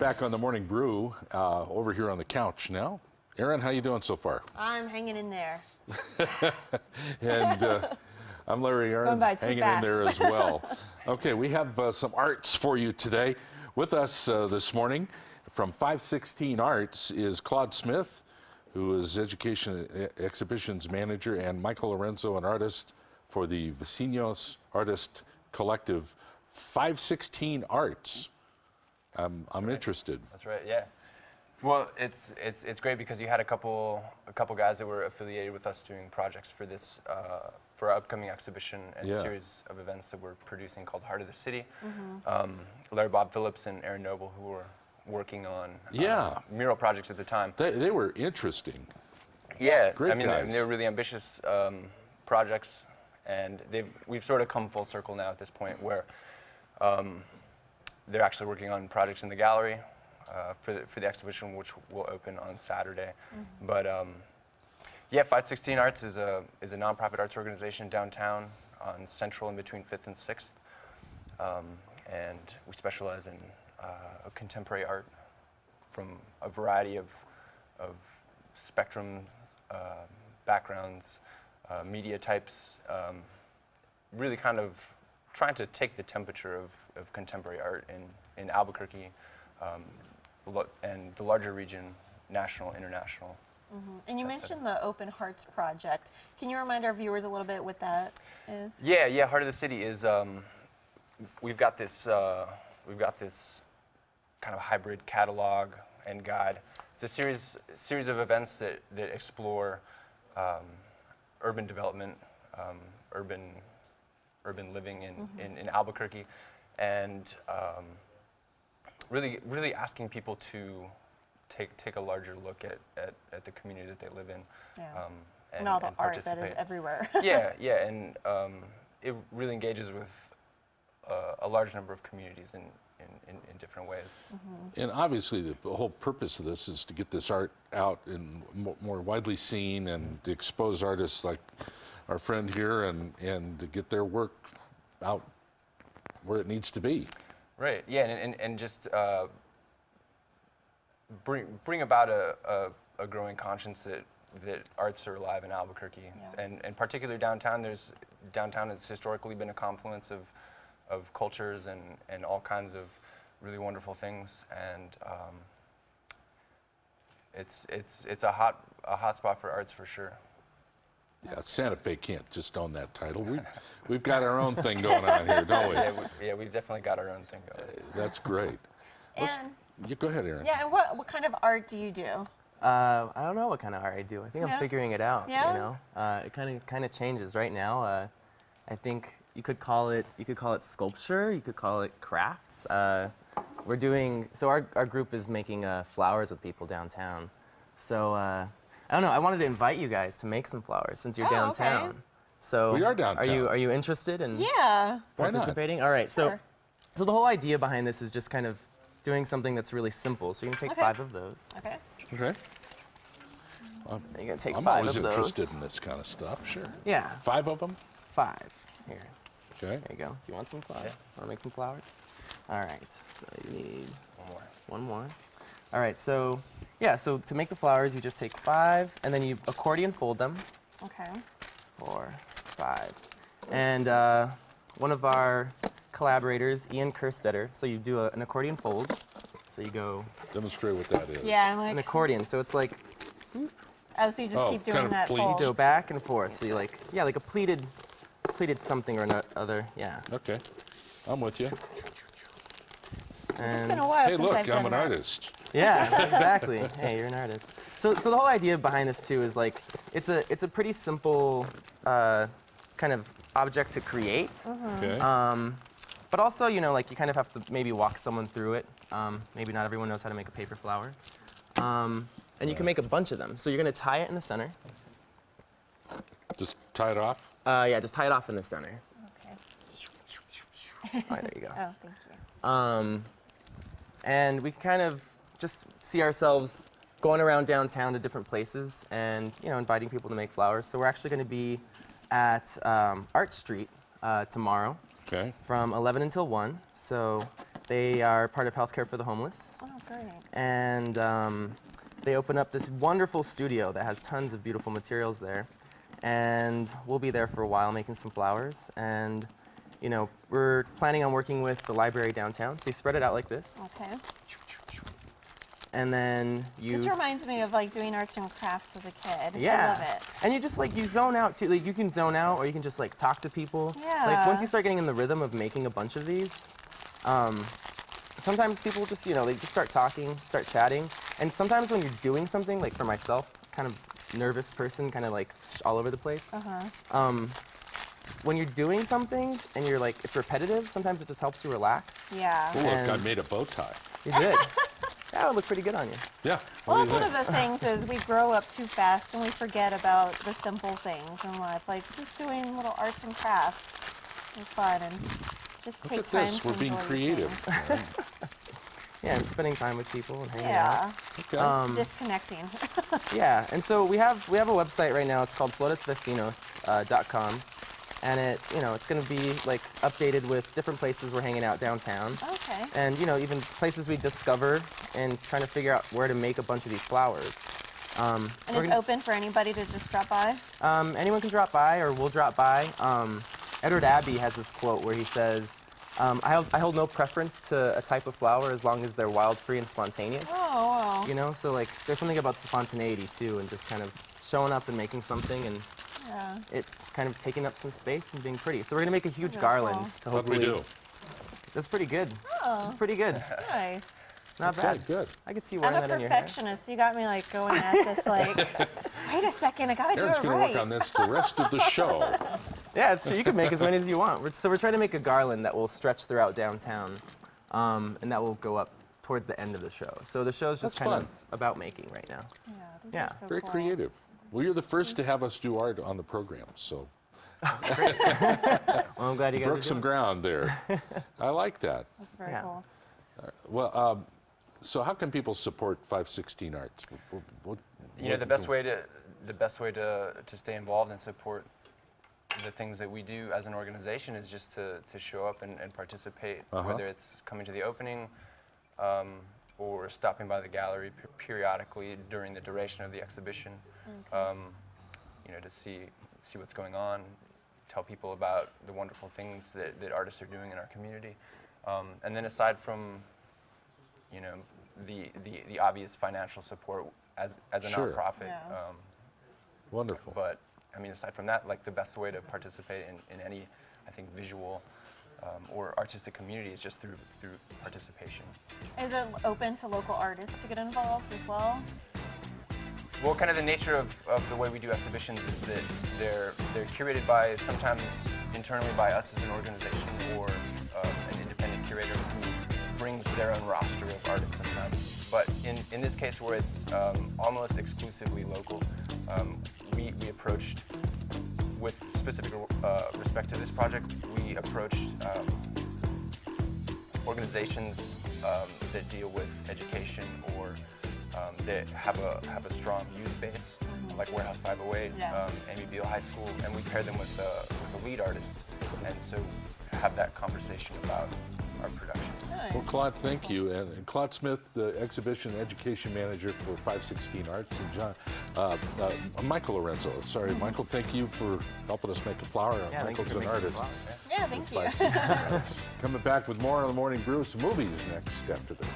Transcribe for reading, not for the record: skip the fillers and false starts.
back on the Morning Brew over here on the couch now. Erin, how you doing so far? I'm hanging in there. And I'm Larry Aaron's hanging in there as well. Okay, we have some arts for you today. With us this morning from 516 Arts is Claude Smith, who is Education Exhibitions Manager, and Michael Lorenzo, an artist for the Vecinos Artist Collective. 516 Arts. I'm interested. That's right. Yeah. Well, it's great because you had a couple guys that were affiliated with us doing projects for this for our upcoming exhibition and series of events that we're producing called Heart of the City. Larry Bob Phillips and Erin Noble, who were working on mural projects at the time. They were interesting. Yeah, great I mean, guys. they were really ambitious projects, and we've sort of come full circle now at this point where they're actually working on projects in the gallery for the exhibition, which will open on Saturday. But yeah, 516 Arts is a nonprofit arts organization downtown on Central in between 5th and 6th, and we specialize in contemporary art from a variety of spectrum backgrounds, media types, really kind of trying to take the temperature of contemporary art in Albuquerque and the larger region, national, international. And you mentioned the Open Hearts Project. Can you remind our viewers a little bit what that is? Yeah. Heart of the City is we've got this kind of hybrid catalog and guide. It's a series of events that explore urban development, urban living in Albuquerque, and really asking people to take a larger look at the community that they live in. And all the art that is everywhere. yeah, and it really engages with a large number of communities in different ways. And obviously the whole purpose of this is to get this art out and more widely seen, and to expose artists like our friend here and to get their work out where it needs to be. Right, yeah, and just bring about a growing conscience that arts are alive in Albuquerque. And particularly downtown. Downtown has historically been a confluence of cultures and all kinds of really wonderful things, and it's a hot spot for arts for sure. Yeah, Santa Fe can't just own that title. We've got our own thing going on here, don't we? Yeah, we've definitely got our own thing going. That's great. You go ahead, Erin. Yeah, and what kind of art do you do? I don't know what kind of art I do. I think I'm figuring it out. Yeah? You know, it kind of changes right now. I think you could call it sculpture. You could call it crafts. We're doing our group is making flowers with people downtown. So I don't know. I wanted to invite you guys to make some flowers since you're downtown. Okay. So we are downtown. Are you interested in Why participating? not? All right. Sure. So the whole idea behind this is just kind of doing something that's really simple. So you can take 5 of those. Okay. Okay. You're gonna take I'm 5 always of those. interested in this kind of stuff. Sure. Yeah. 5 of them. 5. Here. Okay. There you go. You want some flowers? Yeah. Want to make some flowers? All right. So you need One more. All right. So so to make the flowers, you just take 5, and then you accordion fold them. Okay. 4, 5. And one of our collaborators, Ian Kerstetter. So you do an accordion fold. So you go Demonstrate what that is. Yeah, I'm an like. accordion. So it's like Oh, so you just keep kind doing of that pleats. fold. go back and forth. So you like a pleated something or another. Yeah. Okay. I'm with you. It's And been a while Hey, since look, I've done I'm an that. artist. yeah, exactly. Hey, you're an artist. So the whole idea behind this too is like it's a pretty simple kind of object to create. Okay. But also, you know, like you kind of have to maybe walk someone through it. Maybe not everyone knows how to make a paper flower. And you can make a bunch of them. So you're gonna tie it in the center. Just tie it off. Yeah, just tie it off in the center. Okay. All right, there you go. Oh, thank you. And we kind of just see ourselves going around downtown to different places and, you know, inviting people to make flowers. So we're actually going to be at Art Street tomorrow Okay. from 11 until 1. So They are part of Healthcare for the Homeless. Oh, great. And they open up this wonderful studio that has tons of beautiful materials there. And we'll be there for a while making some flowers. And, you know, we're planning on working with the library downtown. So you spread it out like this. Okay. And then you... This reminds me of like doing arts and crafts as a kid. Yeah. I love it. And you just like, you zone out too. Like you can zone out or you can just like talk to people. Yeah. Like once you start getting in the rhythm of making a bunch of these, sometimes people just, you know, they just start talking, start chatting. And sometimes when you're doing something, like for myself, kind of nervous person, kind of like all over the place. When you're doing something and you're like, it's repetitive, sometimes it just helps you relax. Yeah. Oh, look, I And- made a bow tie. You did. That would look pretty good on you. Yeah. Well, what do that's you one of think? the things is we grow up too fast and we forget about the simple things in life, like just doing little arts and crafts is fun and just Look take at time this. to We're being enjoy these creative. things. Yeah, and spending time with people and hanging Yeah, out. Okay. disconnecting. Yeah, and so we have a website right now. It's called floresvecinos.com, and it's going to be like updated with different places we're hanging out downtown, Okay. and even places we discover and trying to figure out where to make a bunch of these flowers. And it's open for anybody to just drop by? Anyone can drop by, or we'll drop by. Edward Abbey has this quote where he says, I hold no preference to a type of flower as long as they're wild, free, and spontaneous. Oh, wow. So like there's something about spontaneity too, and just kind of showing up and making something and Yeah. it kind of taking up some space and being pretty. So we're gonna make a huge Really garland cool. to What'd we hopefully. do? That's pretty good. Oh, It's pretty good. nice. Not Okay, bad. good. I could see I'm wearing a that in your hair. perfectionist. You got me like going at this like, wait a second, I gotta Erin's do it going to right. work on this the rest of the show. Yeah, it's true. You can make as many as you want. So we're trying to make a garland that will stretch throughout downtown, and that will go up towards the end of the show. So the show's just That's kind of fun. about making right now. Yeah, these Yeah. are so Very cool. creative. Well, you're the first to have us do art on the program, so Well, I'm glad you guys broke are some doing ground there. I like that. That's very Yeah. cool. Well, so how can people support 516 Arts? The best way to stay involved and support the things that we do as an organization is just to show up and participate, whether it's coming to the opening or stopping by the gallery periodically during the duration of the exhibition, to see what's going on, tell people about the wonderful things that artists are doing in our community. And then aside from the obvious financial support as a Sure. nonprofit. Yeah. Wonderful. But I mean, aside from that, like the best way to participate in any, I think, visual or artistic community is just through participation. Is it open to local artists to get involved as well? Well, kind of the nature of the way we do exhibitions is that they're curated by, sometimes internally by us as an organization or an independent curator who brings their own roster of artists sometimes. But in this case where it's almost exclusively local, we approached, with specific respect to this project, we approached organizations that deal with education or that have a strong youth base, like Warehouse 508, Yeah. Amy Beale High School, and we pair them with a lead artist, and so have that conversation about our production. Nice. Well, Claude, thank you. And Claude Smith, the Exhibition and Education Manager for 516 Arts, and Michael Lorenzo. Sorry, Michael, thank you for helping us make a flower. Yeah, thank you Michael's for an making artist. some flowers. Yeah, thank you. 516 Arts. Coming back with more on the Morning Brew, some movies next after this.